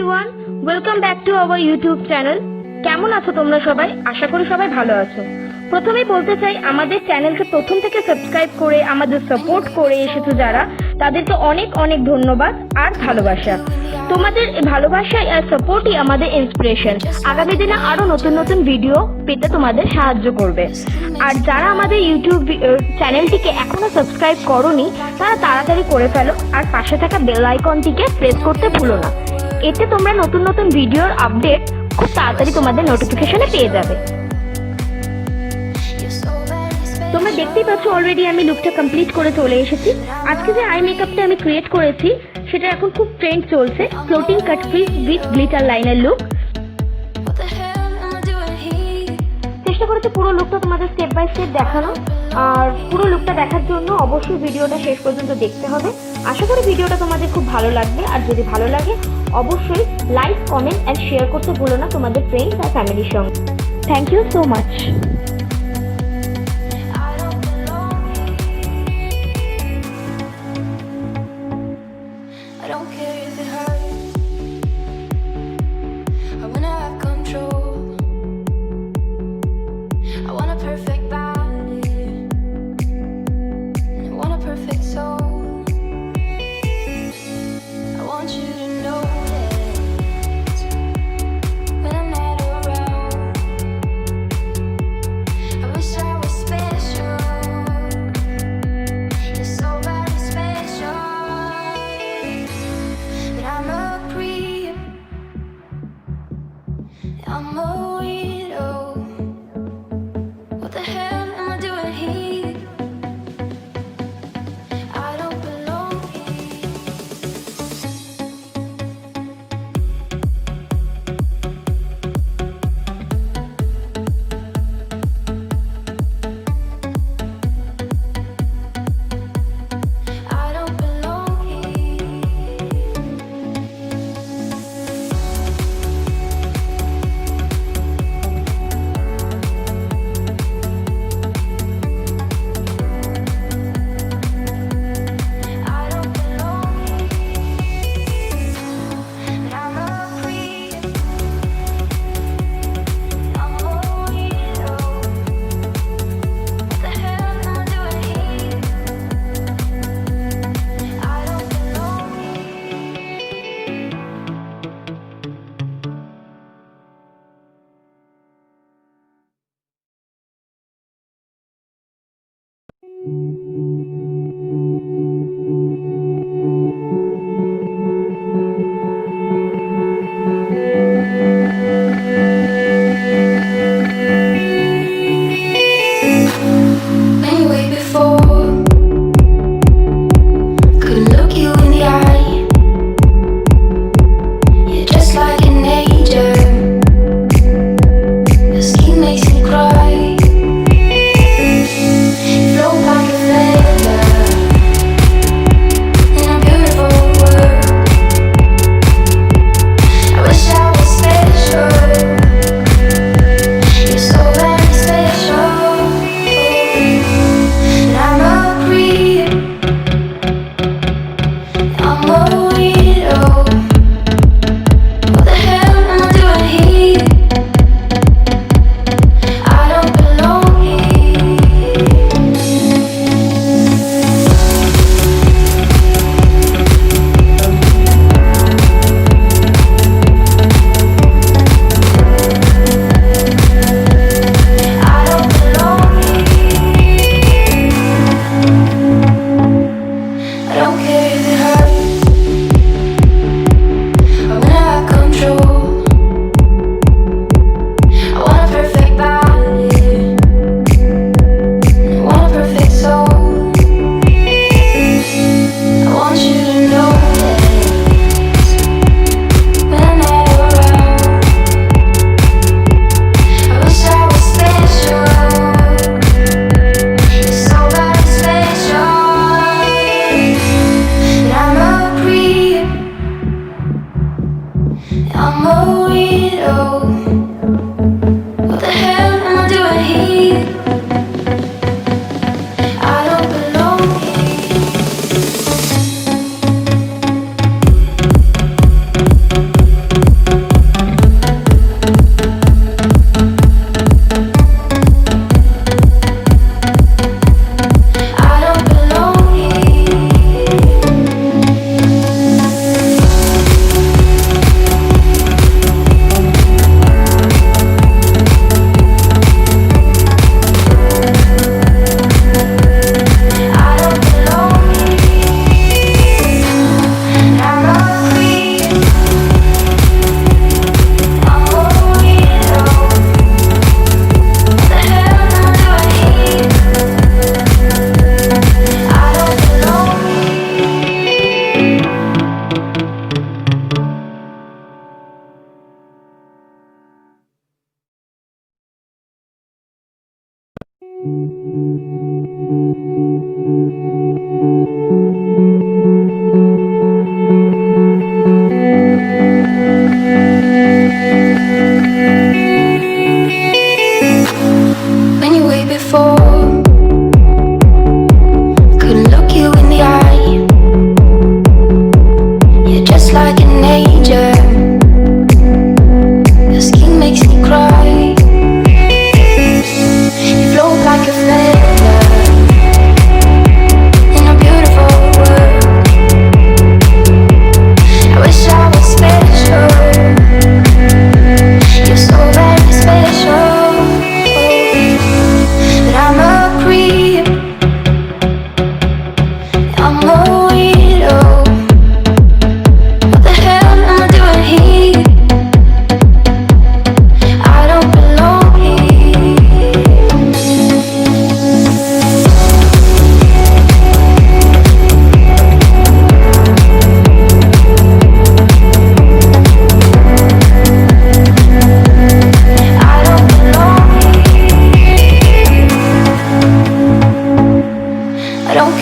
Everyone, welcome back to our YouTube channel. কেমন আছো তোমরা সবাই? আশা করি সবাই ভালো আছো। প্রথমেই বলতে চাই, আমাদের চ্যানেলকে প্রথম থেকে সাবস্ক্রাইব করে আমাদের সাপোর্ট করে এসেছো যারা, তাদেরকে অনেক অনেক ধন্যবাদ আর ভালোবাসা। তোমাদের ভালোবাসা আর সাপোর্টই আমাদের ইন্সপিরেশন। আগামী দিনে আরো নতুন নতুন ভিডিও পেতে তোমাদের সাহায্য করবে। আর যারা আমাদের ইউটিউব চ্যানেলটিকে এখনো সাবস্ক্রাইব করোনি, তারা তাড়াতাড়ি করে ফেলো আর পাশে থাকা বেল আইকনটিকে প্রেস করতে ভুলো না। এতে তোমরা নতুন নতুন ভিডিওর আপডেট খুব তাড়াতাড়ি তোমাদের নোটিফিকেশনে পেয়ে যাবে। তোমরা দেখতেই পাচ্ছ অলরেডি আমি লুকটা কমপ্লিট করে চলে এসেছি। আজকে যে আই মেকআপটা আমি ক্রিয়েট করেছি সেটা এখন খুব ট্রেন্ড চলছে, floating cut fridge with glitter liner look. চেষ্টা করেছি পুরো লুকটা তোমাদের স্টেপ বাই স্টেপ দেখানো, আর পুরো লুকটা দেখার জন্য অবশ্যই ভিডিওটা শেষ পর্যন্ত দেখতে হবে। আশা করি ভিডিওটা তোমাদের খুব ভালো লাগবে, আর যদি ভালো লাগে অবশ্যই লাইক, কমেন্ট অ্যান্ড শেয়ার করতে ভুলো না তোমাদের ফ্রেন্ডস আর ফ্যামিলির সঙ্গে। Thank you so much. I don't care if it hurts. I wanna have control. I want a perfect body. I want a perfect soul. I want you to know that when I'm not around,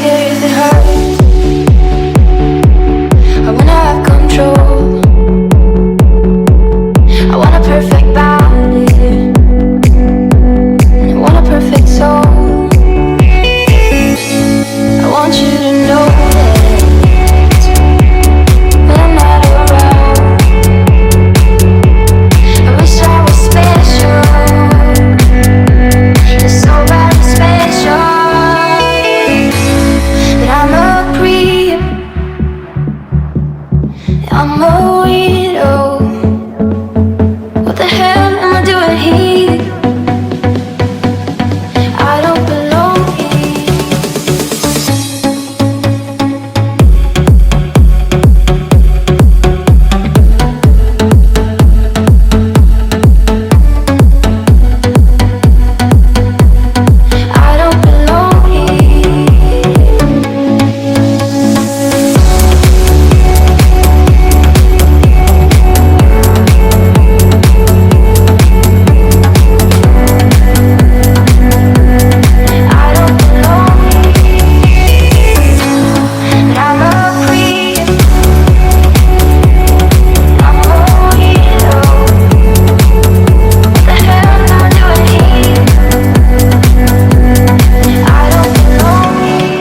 care if it hurts. I wanna have control. I want a perfect body. I want a perfect soul. I want you to know that when I'm not around, I wish I was special. It's so very special. But I'm a creep, I'm a weirdo. What the hell am I doing here? I don't belong here. I don't belong here. I don't belong here. But I'm a creep, I'm a weirdo. What the hell am I doing here? I don't belong here.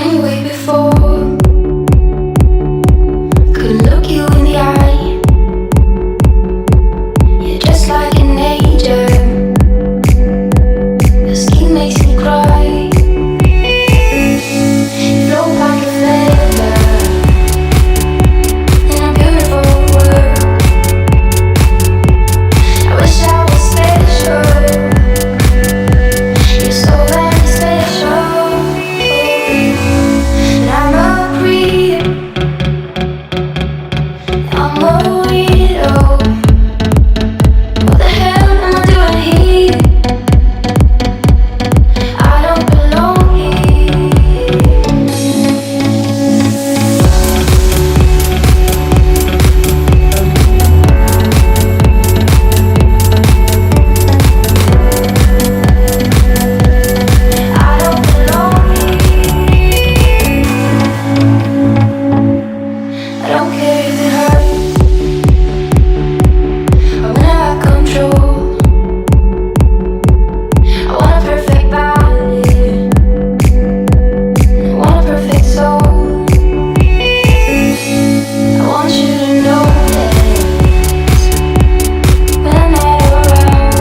Anyway, before couldn't look you in the eye. You're just like an angel. Your skin makes me cry. You float like a feather in a beautiful world. I wish I was special. You're so very special. But I'm a creep, I'm a weirdo. What the hell am I doing here? I don't belong here. I don't belong here. I don't care if it hurts. I wanna have control. I want a perfect body. I want a perfect soul. I want you to know that when I'm not around,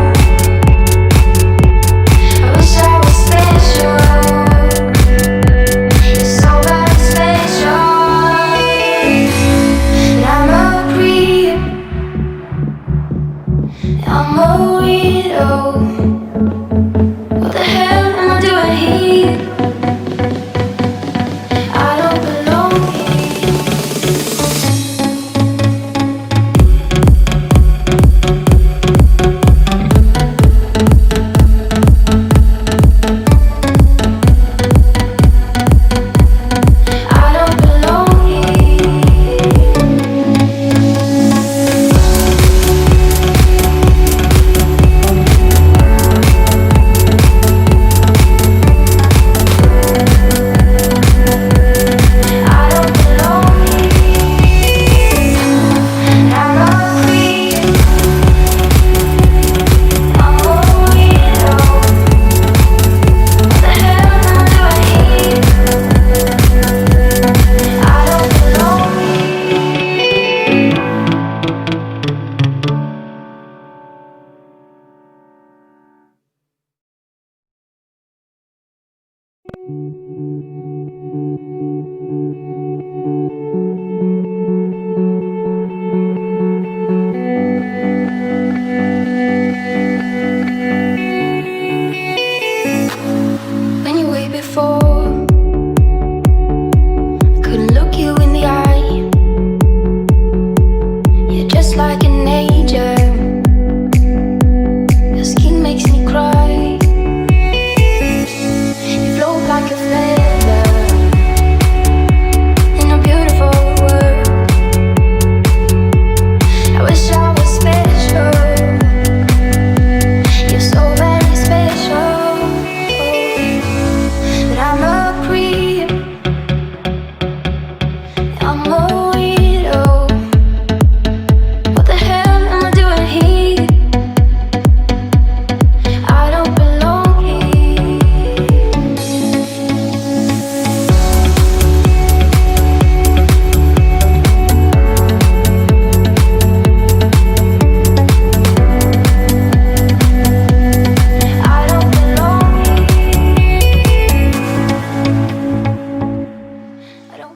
I wish I was special. You're so very special. But I'm a creep, I'm a weirdo.